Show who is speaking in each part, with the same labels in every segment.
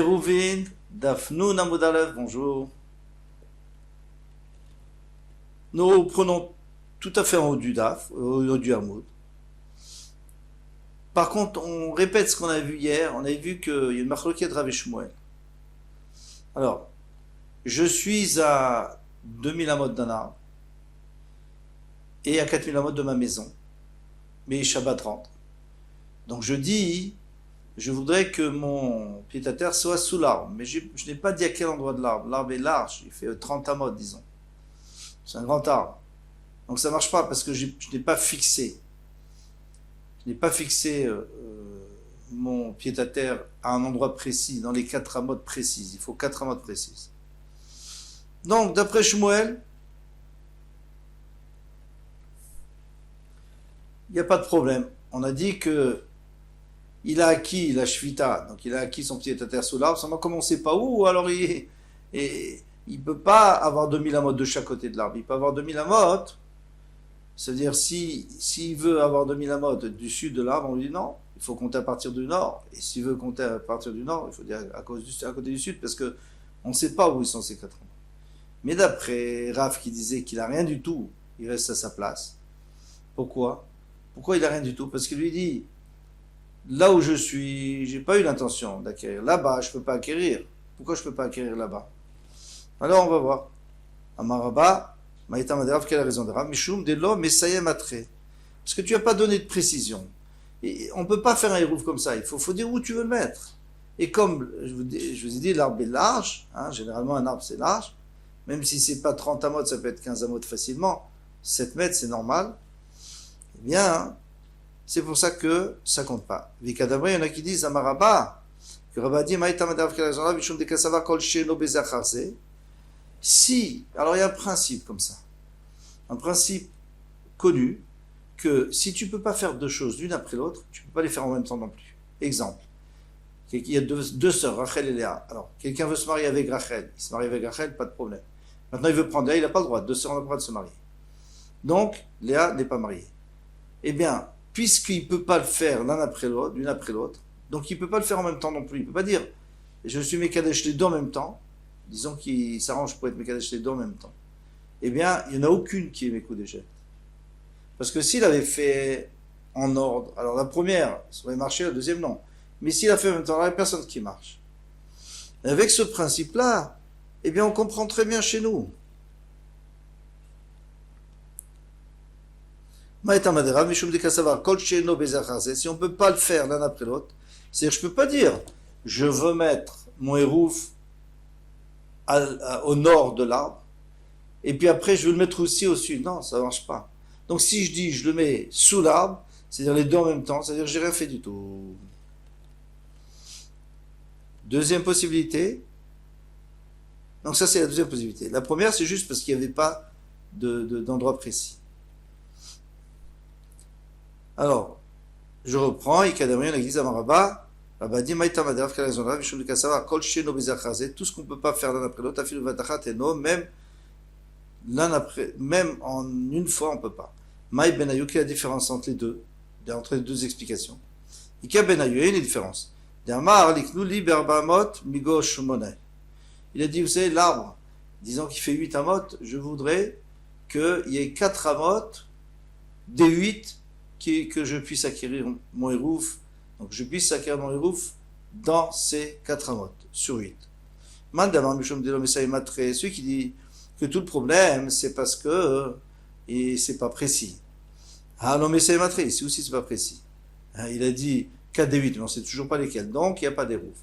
Speaker 1: Eruvin, Dafnou Namoudalev, bonjour. Nous prenons tout à fait en haut du Daf, au haut du Hamoud. Par contre, on répète ce qu'on a vu hier. On a vu qu'il y a une marloquette Rav et Shmuel. Alors, je suis à 2000 amot d'un arbre et à 4000 amot de ma maison. Mais Shabbat rentre. Donc je dis, je voudrais que mon pied-à-terre soit sous l'arbre. Mais je n'ai pas dit à quel endroit de l'arbre. L'arbre est large, il fait 30 amot, disons. C'est un grand arbre. Donc ça ne marche pas parce que je n'ai pas fixé. Je n'ai pas fixé mon pied-à-terre à un endroit précis, dans les 4 amotes précises. Il faut 4 amotes précises. Donc, d'après Shmuel, il n'y a pas de problème. On a dit que il a acquis la Shvita, donc il a acquis son pied-à-terre sous l'arbre, seulement comme on ne sait pas où, alors il ne peut pas avoir 2000 amotes de chaque côté de l'arbre. Il peut avoir 2000 amotes. C'est-à-dire, s'il veut avoir 2000 amotes du sud de l'arbre, on lui dit non, il faut compter à partir du nord. Et s'il veut compter à partir du nord, il faut dire à côté du sud, parce qu'on ne sait pas où ils sont ces 4 amotes. Mais d'après Raph qui disait qu'il n'a rien du tout, il reste à sa place. Pourquoi il n'a rien du tout? Parce qu'il lui dit, là où je suis, j'ai pas eu l'intention d'acquérir. Là-bas, je ne peux pas acquérir. Pourquoi je ne peux pas acquérir là-bas? Alors on va voir. Amaraba, Maïta Maderav, quelle est la raison de Rav? Mishum de l'homme Messayem Atre. Parce que tu n'as pas donné de précision. Et on ne peut pas faire un hérouf comme ça. Il faut dire où tu veux le mettre. Et comme je vous ai dit, l'arbre est large. Généralement, un arbre c'est large. Même si c'est pas 30 amotes, ça peut être 15 amotes facilement. 7 mètres, c'est normal. Eh bien, c'est pour ça que ça compte pas. Vikadabra, il y en a qui disent Amaraba, que Rabba dit Maïta Maderav, quelle est la raison de Rav? Mishum de Kasava Kol Sheno Bezacharze. Si, alors il y a un principe comme ça, un principe connu, que si tu ne peux pas faire deux choses l'une après l'autre, tu ne peux pas les faire en même temps non plus. Exemple, il y a deux sœurs, Rachel et Léa. Alors, quelqu'un veut se marier avec Rachel, il se marie avec Rachel, pas de problème. Maintenant, il veut prendre Léa, il n'a pas le droit, deux sœurs n'ont pas le droit de se marier. Donc, Léa n'est pas mariée. Eh bien, puisqu'il ne peut pas le faire l'un après l'autre, l'une après l'autre, donc il ne peut pas le faire en même temps non plus. Il ne peut pas dire, je suis Mekadesh les deux en même temps, disons qu'il s'arrange pour être Mekadesh les deux en même temps, eh bien, il n'y en a aucune qui est Mekudeshet. Parce que s'il avait fait en ordre, alors la première, ça aurait marché, la deuxième, non. Mais s'il a fait en même temps, il n'y a personne qui marche. Et avec ce principe-là, eh bien, on comprend très bien chez nous. Si on ne peut pas le faire l'un après l'autre, c'est-à-dire je ne peux pas dire, je veux mettre mon hérouf au nord de l'arbre, et puis après je veux le mettre aussi au sud. Non, ça ne marche pas. Donc si je dis je le mets sous l'arbre, c'est-à-dire les deux en même temps, c'est-à-dire que j'ai rien fait du tout. Deuxième possibilité. Donc ça c'est la deuxième possibilité. La première c'est juste parce qu'il n'y avait pas d'endroit précis. Alors, je reprends, Ikadamri, l'église Amaraba, Rabba dit, Maïta Maderav, quelle raison de Rav, Mishum de Kasava, Kol Sheno Bezacharze, tout ce qu'on ne peut pas faire l'un après l'autre, Afilu Vatachat et no, même en une fois, on ne peut pas. Maï Benayu, quelle est la différence entre les deux, entre les deux explications? Ika Benayu, il y a une différence. D'Amar, Liknu Li Berbamot, Migo Shumone. Il a dit, vous savez, l'arbre, disons qu'il fait 8 amot, je voudrais qu'il y ait 4 amot, des 8, que je puisse acquérir mon hérouf, donc je puisse acquérir mon hérouf dans ces 4 amotes, sur 8. Celui qui dit que tout le problème, c'est parce que c'est pas précis. Ah non, mais c'est matré, ici aussi c'est pas précis. Il a dit 4 des 8, mais on sait toujours pas lesquels, donc il n'y a pas d'hérouf.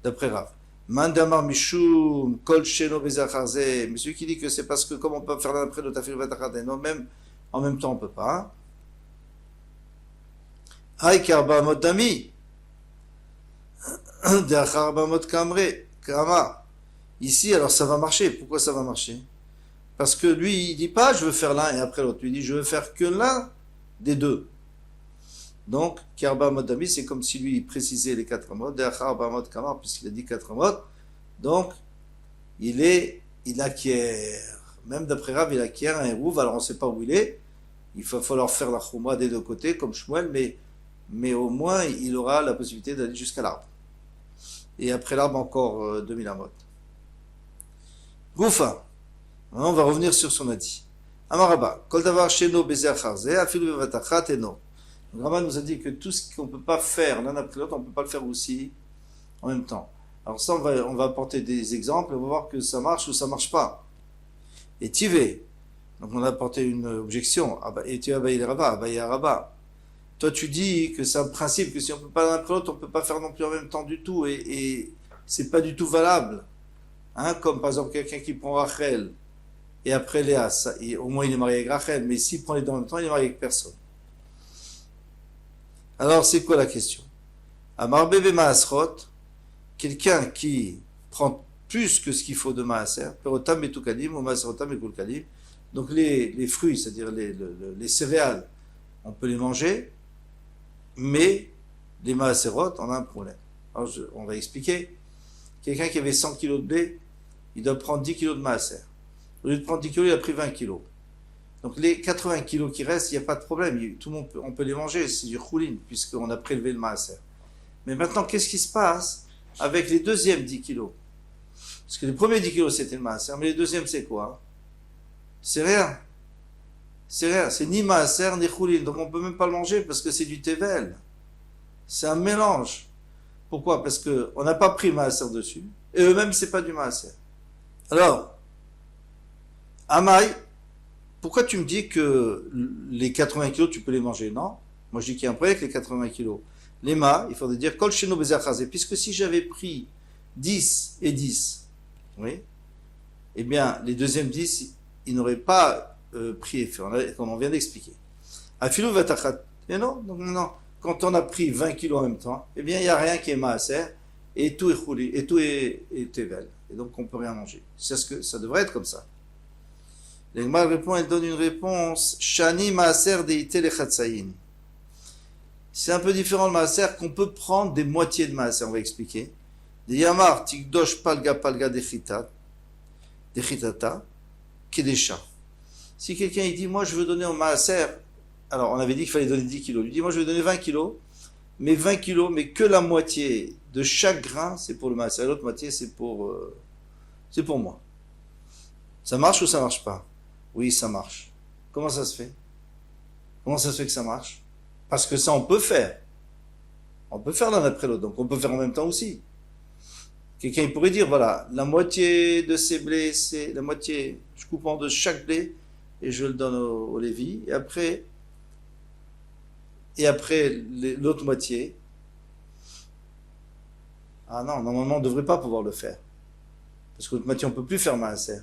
Speaker 1: D'après Rav. Mandamar Mishum, Kol Sheno Bezacharze, mais celui qui dit que c'est parce que comme on peut faire l'un après l'autre, non, même en même temps on peut pas. Aïe, Karba Motami. Ici, alors ça va marcher. Pourquoi ça va marcher? Parce que lui, il dit pas je veux faire l'un et après l'autre. Lui, il dit je veux faire que l'un des deux. Donc, Karba Motami, c'est comme si lui il précisait les 4 mots. Puisqu'il a dit 4 mots. Donc, il acquiert. Même d'après Rav, il acquiert un hérouv. Alors, on ne sait pas où il est. Il va falloir faire la chouma des deux côtés, comme Shmuel, mais au moins il aura la possibilité d'aller jusqu'à l'arbre. et après l'arbre encore 2000 amot. Goufa. Maintenant, on va revenir sur ce qu'on a dit. Amaraba, kol davar sheno bezer charze, afilu bevatachat eno. Le Rambam nous a dit que tout ce qu'on ne peut pas faire l'un après l'autre, on ne peut pas le faire aussi en même temps. Alors ça, on va apporter des exemples, on va voir que ça marche ou ça ne marche pas. Et Tivé, donc on a apporté une objection. Et tu Abaye Raba, Abaye Raba. Toi, tu dis que c'est un principe, que si on ne peut pas l'un après l'autre, on ne peut pas faire non plus en même temps du tout, et c'est pas du tout valable. Hein, comme par exemple quelqu'un qui prend Rachel, et après Léa, au moins il est marié avec Rachel, mais s'il prend les deux en même temps, il est marié avec personne. Alors, c'est quoi la question? Amar bebe maasrot, quelqu'un qui prend plus que ce qu'il faut de maaser, perotam et tukadim, ou maaserotam et kulkadim, donc les fruits, c'est-à-dire les céréales, on peut les manger, mais les maaserot, on a un problème. Alors, on va expliquer. Quelqu'un qui avait 100 kilos de blé, il doit prendre 10 kilos de maaser. Au lieu de prendre 10 kilos, il a pris 20 kilos. Donc les 80 kilos qui restent, il n'y a pas de problème. Tout le monde on peut les manger, c'est du choulin, puisqu'on a prélevé le maaser. Mais maintenant, qu'est-ce qui se passe avec les deuxièmes 10 kilos? Parce que les premiers 10 kilos, c'était le maaser, mais les deuxièmes, c'est quoi? C'est rien. C'est rien. C'est ni maaser, ni choulin. Donc on ne peut même pas le manger, parce que c'est du tevel. C'est un mélange. Pourquoi? Parce qu'on n'a pas pris le maaser dessus, et eux-mêmes, c'est pas du maaser. Alors, Amaï, pourquoi tu me dis que les 80 kilos, tu peux les manger? Non. Moi, je dis qu'il y a un problème avec les 80 kilos. Les mâts, il faudrait dire kol sheno bezer chazé, puisque si j'avais pris 10 et 10, oui, eh bien, les deuxièmes 10, ils n'auraient pas pris effet, comme on vient d'expliquer. Afilou vatachat. Et non, non. Quand on a pris 20 kilos en même temps, eh bien, il n'y a rien qui est maaser, et tout est chouli, et tout est tevel. Et donc, on ne peut rien manger. C'est ce que ça devrait être comme ça. L'Egmar répond, elle donne une réponse. Shani maaser deite lechatzayin. C'est un peu différent de maaser qu'on peut prendre des moitiés de maaser, on va expliquer. Des yamar tikdosh palga dechitata kedesha. Si quelqu'un il dit, moi je veux donner au maaser, alors on avait dit qu'il fallait donner 10 kilos. Il dit, moi je vais donner 20 kilos, mais 20 kilos, mais que la moitié de chaque grain, c'est pour le maaser. L'autre moitié, c'est pour moi. Ça marche ou ça marche pas? Oui, ça marche. Comment ça se fait? Comment ça se fait que ça marche? Parce que ça, on peut faire. On peut faire l'un après l'autre, donc on peut faire en même temps aussi. Quelqu'un il pourrait dire, voilà, la moitié de ces blés, c'est la moitié, je coupe en deux chaque blé, et je le donne au Lévi, et après l'autre moitié. Ah non, normalement, on ne devrait pas pouvoir le faire. Parce que l'autre moitié, on ne peut plus faire maaser.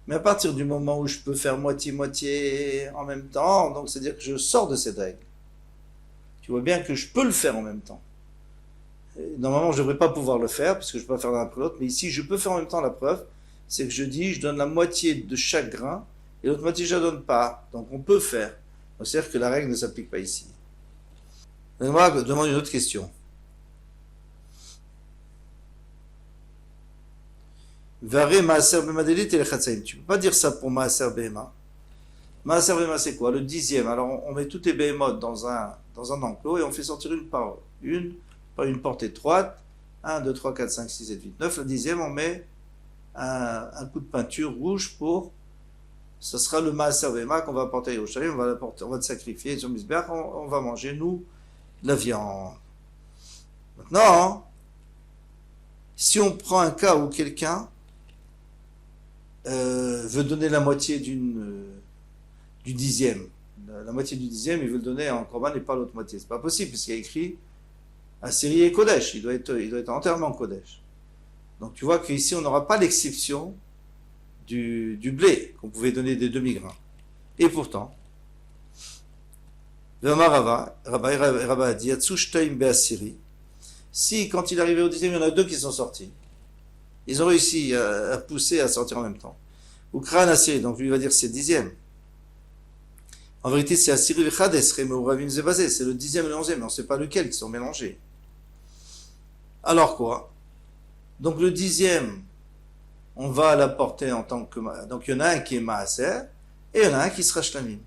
Speaker 1: Mais à partir du moment où je peux faire moitié-moitié en même temps, donc c'est-à-dire que je sors de cette règle. Tu vois bien que je peux le faire en même temps. Et normalement, je ne devrais pas pouvoir le faire, parce que je ne peux pas faire l'un après l'autre, mais ici, je peux faire en même temps. La preuve, c'est que je dis, je donne la moitié de chaque grain, et l'autre moitié, je ne la donne pas. Donc on peut faire. Donc c'est-à-dire que la règle ne s'applique pas ici. Donc moi, je demande une autre question. Varé maaser bemadelit et lechatzaim. Tu ne peux pas dire ça pour maaser behema. Maaser behema, c'est quoi? Le 10e. Alors on met toutes les behemoths dans un enclos et on fait sortir une par une porte étroite. 1, 2, 3, 4, 5, 6, 7, 8, 9. Le 10e, on met un coup de peinture rouge pour. Ce sera le maaser behema qu'on va apporter à Yerushalayim. On va le sacrifier sur Mizbeach. On va manger, nous, de la viande. Maintenant, si on prend un cas où quelqu'un veut donner la moitié du 10e. La moitié du 10e, il veut le donner en Korban et pas l'autre moitié. C'est pas possible, puisqu'il y a écrit Assyrie et Kodesh. Il doit être entièrement Kodesh. Donc tu vois qu'ici, on n'aura pas l'exception du blé, qu'on pouvait donner des demi-grains. Et pourtant, Rava a dit Yatsushtaim be'Assyrie. Si, quand il est arrivé au 10e, il y en a deux qui sont sortis. Ils ont réussi à pousser, à sortir en même temps. Ukran Assyrie, donc lui il va dire c'est 10e. En vérité, c'est Assyrie Vechades, Remeuravim Zebazé, c'est le 10e et le 11e, mais on ne sait pas lequel qui sont mélangés. Alors quoi? Donc le 10e, on va l'apporter en tant que. Donc il y en a un qui est Maaser, et il y en a un qui sera Shlamim.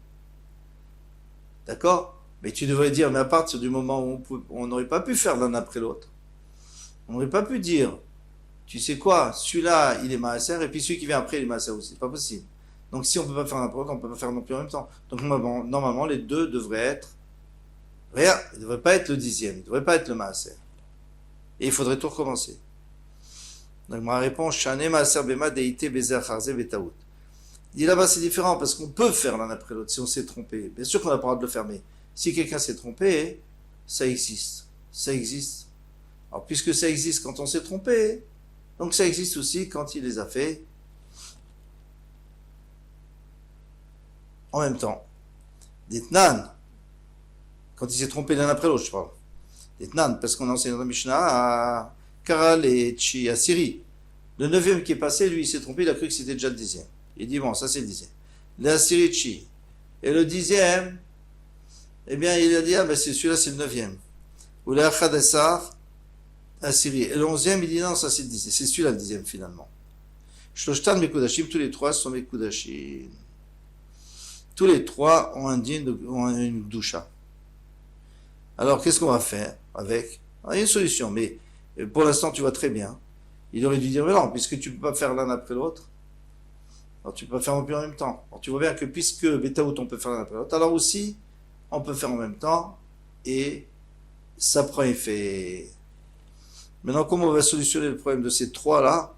Speaker 1: D'accord? Mais tu devrais dire, mais à partir du moment où on n'aurait pas pu faire l'un après l'autre, On n'aurait pas pu dire, tu sais quoi, celui-là, il est maaser, et puis celui qui vient après, il est maaser aussi. C'est pas possible. Donc si on peut pas faire n'importe quoi, on peut pas faire non plus en même temps. Donc normalement, les deux devraient être, rien, ils ne devraient pas être le dixième, ils ne devraient pas être le maaser. Et il faudrait tout recommencer. Donc ma réponse, Shane maaser bema deite bezer charze betaout. Dit là-bas, c'est différent, parce qu'on peut faire l'un après l'autre si on s'est trompé. Bien sûr qu'on n'a pas le droit de le faire, mais si quelqu'un s'est trompé, ça existe. Ça existe. Alors, puisque ça existe quand on s'est trompé, donc ça existe aussi quand il les a fait en même temps. D'Etnan, quand il s'est trompé l'un après l'autre, je parle. D'Etnan, parce qu'on a enseigné dans la Mishnah à Karal et Chi, à Syrie. Le neuvième qui est passé, lui, il s'est trompé, il a cru que c'était déjà le dixième. Il dit, bon, ça c'est le dixième. La Syrie Chi. Et le dixième, eh bien, il a dit, ah ben celui-là c'est le neuvième. Ou la Khadessar, à Syrie. Et le onzième, il dit, non, ça c'est le dixième. C'est celui-là le dixième finalement. Shloshtan Mekudashim, tous les trois sont Mekudashim. Tous les trois ont une doucha. Alors, qu'est-ce qu'on va faire avec? Il y a une solution, mais pour l'instant, tu vois très bien. Il aurait dû dire, mais non, puisque tu ne peux pas faire l'un après l'autre, alors tu peux pas faire en même temps. Alors, tu vois bien que puisque Betaout, on peut faire l'un après l'autre, alors aussi, on peut faire en même temps, et ça prend effet. Maintenant, comment on va solutionner le problème de ces trois-là?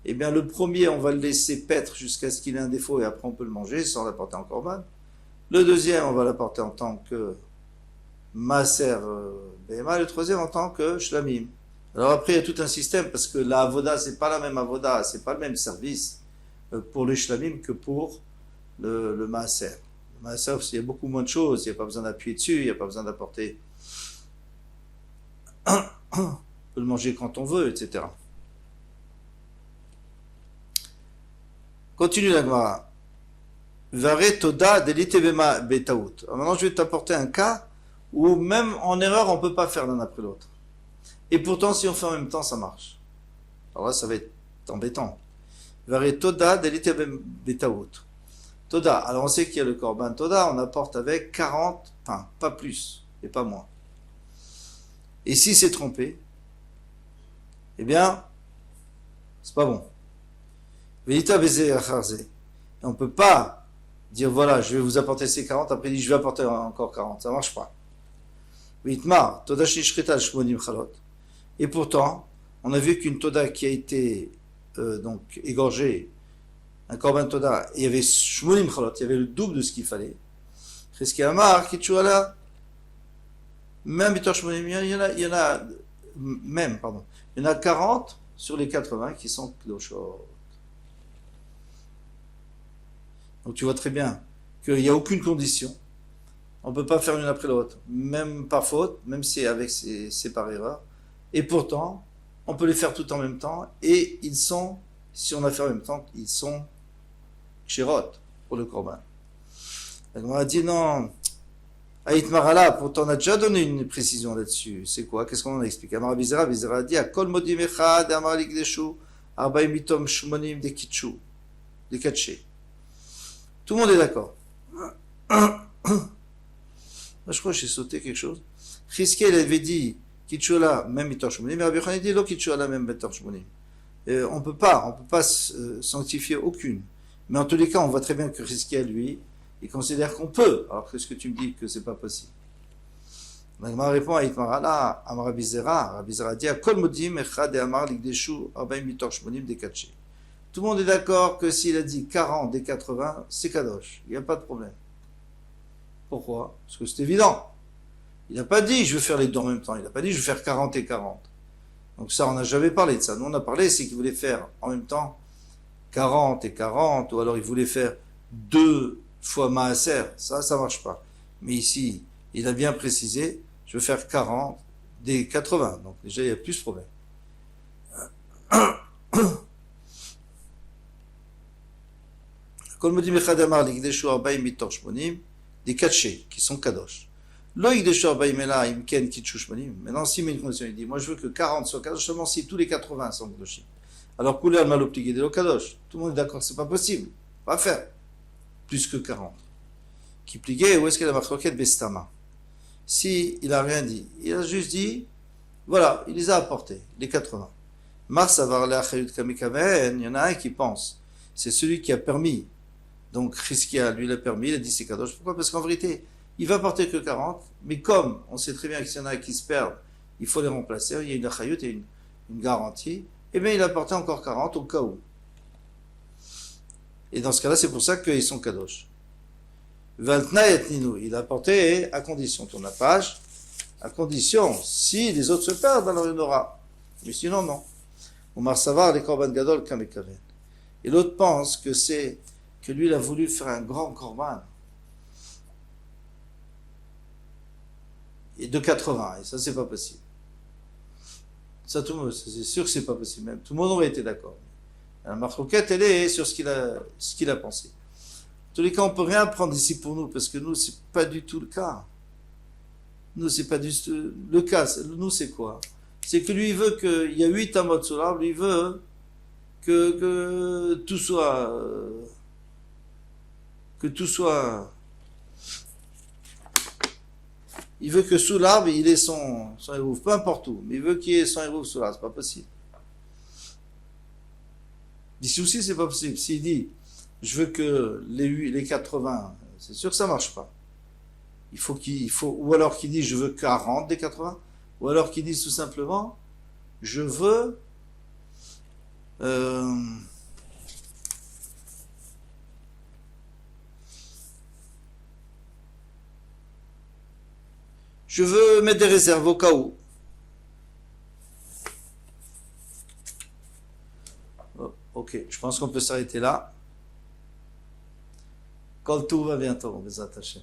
Speaker 1: Eh bien, le premier, on va le laisser paître jusqu'à ce qu'il ait un défaut, et après on peut le manger sans l'apporter en korban. Le deuxième, on va l'apporter en tant que Maaser Behema, le troisième en tant que Shlamim. Alors après, il y a tout un système, parce que la Avoda, c'est pas la même Avoda, c'est pas le même service pour les Shlamim que pour le Maaser. Le Maaser, il y a beaucoup moins de choses, il n'y a pas besoin d'appuyer dessus, il n'y a pas besoin d'apporter. On peut le manger quand on veut, etc. Continue la Gemara. Vare toda delite betaout. Maintenant, je vais t'apporter un cas où même en erreur, on ne peut pas faire l'un après l'autre. Et pourtant, si on fait en même temps, ça marche. Alors là, ça va être embêtant. Vare toda delite betaout. Toda. Alors on sait qu'il y a le korban toda, on apporte avec 40 pains, pas plus et pas moins. Et si c'est trompé, eh bien, c'est pas bon. Velita baiser acharze. Et on ne peut pas dire voilà, je vais vous apporter ces 40, après il dit je vais apporter encore 40. Ça ne marche pas. Vitmar, toda shishrita shmonim chalot. Et pourtant, on a vu qu'une toda qui a été donc égorgée, un korban toda, il y avait shmonim chalot, il y avait le double de ce qu'il fallait. Cheski amar, kitchouala, même bitor shmonim, il y en a même, pardon, il y en a 40 sur les 80 qui sont kloshot. Donc tu vois très bien qu'il n'y a aucune condition. On ne peut pas faire l'une après l'autre, même par faute, même si c'est par erreur. Et pourtant, on peut les faire tout en même temps. Et ils sont, si on a fait en même temps, ils sont kshérot pour le korban. On a dit non. Aït Marala, pourtant on a déjà donné une précision là-dessus. C'est quoi? Qu'est-ce qu'on en a expliqué? Amar Bizera a dit Akol modim echad, Amar likdeshu, arbaim mitom shmonim de kitchu, de katché. Tout le monde est d'accord. Je crois que j'ai sauté quelque chose. Chizkiel avait dit Kitchola, même Mitor Shmonim, mais Rabbi Yochanan dit Lo Kitchola, même Mitor Shmonim. On ne peut pas sanctifier aucune. Mais en tous les cas, on voit très bien que Chizkiel, lui, il considère qu'on peut. Alors qu'est-ce que tu me dis que c'est pas possible? L'Agma répond à Itmara, là, Amar Rabizera dit Kol modim echad et Amar likdeshu arbaim Mitor Shmonim de katché. Tout le monde est d'accord que s'il a dit 40 des 80, c'est Kadosh. Il n'y a pas de problème. Pourquoi? Parce que c'est évident. Il n'a pas dit je vais faire les deux en même temps. Il n'a pas dit je vais faire 40 et 40. Donc ça, on n'a jamais parlé de ça. Nous, on a parlé, c'est qu'il voulait faire en même temps 40 et 40, ou alors il voulait faire 2 fois Maaser. Ça ne marche pas. Mais ici, il a bien précisé, je veux faire 40 des 80. Donc déjà, il y a plus de problème. Kol modim echad amar likdeshu arbaim mitor shmonim, des katché, qui sont kadosh. Lo yikdeshu arbaim ela imken kitchu shmonim. Maintenant, s'il met une condition, il dit, moi je veux que 40 soient kadosh, seulement si tous les 80 sont kadoshim. Alors, couleur mal obligé de lo kadosh. Tout le monde est d'accord, c'est pas possible. Pas faire. Plus que 40. Qui pliquait, où est-ce qu'il a marqué bestama? Si il a rien dit, il a juste dit, Voilà, il les a apportés, les 80. Mars avoir l'achayut kamikaven, il y en a un qui pense. C'est celui qui a permis. Donc, Chizkia, lui, l'a permis, il a dit c'est kadosh. Pourquoi? Parce qu'en vérité, il va porter que 40, mais comme on sait très bien que s'il y en a qui se perdent, il faut les remplacer, il y a une achayut et une garantie, eh bien, il a porté encore 40 au cas où. Et dans ce cas-là, c'est pour ça qu'ils sont kadosh. Valtna et Ninou, il a porté à condition, tourne la page, à condition, si les autres se perdent, alors il y en aura. Mais sinon, non. Omar Savar, les korban gadol, kamekaven. Et l'autre pense que c'est, que lui, il a voulu faire un grand korban. Et de 80, et ça, c'est pas possible. Ça, tout le monde, c'est sûr que c'est pas possible, même. Tout le monde aurait été d'accord. La marquette, elle est sur ce qu'il a pensé. En tous les cas, on peut rien prendre ici pour nous, parce que nous, c'est pas du tout le cas. Nous, c'est pas du tout le cas. Nous, c'est quoi? C'est que lui, il veut qu'il y a 8 amot sur l'arbre, lui, il veut que tout soit, il veut que sous l'arbre, il ait son hérouf, peu importe où, mais il veut qu'il y ait son hérouf sous l'arbre, c'est pas possible. Ici aussi, c'est pas possible. S'il dit, je veux que les 80, c'est sûr que ça marche pas. Ou alors qu'il dit, je veux 40 des 80, ou alors qu'il dit tout simplement, je veux, je veux mettre des réserves au cas où. Oh, ok, je pense qu'on peut s'arrêter là. Quand tout va bientôt, on va s'attacher.